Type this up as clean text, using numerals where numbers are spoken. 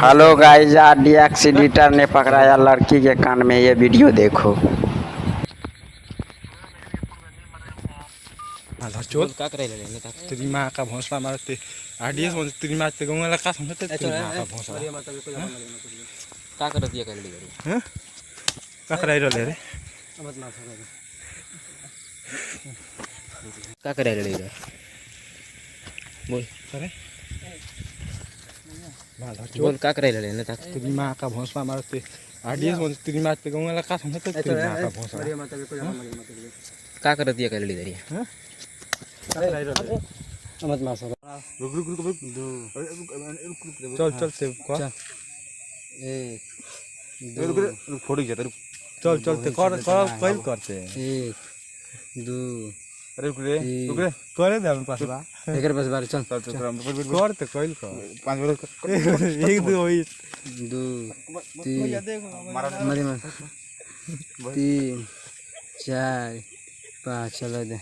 Hello guys, RDX editor ने पकड़ाया लड़की के कान में। ये वीडियो देखो। चोल का करायला नाही ना तरी मा का भोसला मारते आरडीएक्स म्हणजे तरी मा ते गंगाला का समजते तरी मा का भोसला का करत ये काय घरी ह का करायला रे का करायला रे बोल करे बोल का करायला नाही ना तरी मा का भोसला मारते आरडीएक्स म्हणजे तरी मा ते गंगाला का समजते तरी मा का भोसला का करत ये काय घरी ह मत मार रुक रुक रुक रुक चल चल से चल एक दो फोड़ जाता रुक चल चल ते कर कर कइल करते एक दो अरे रुक रे करे दे हम पास बा एकर पास बार चल चल कर ते कइल कर पांच बार एक दो होई दो तीन मार तीन चार पांच चलो दे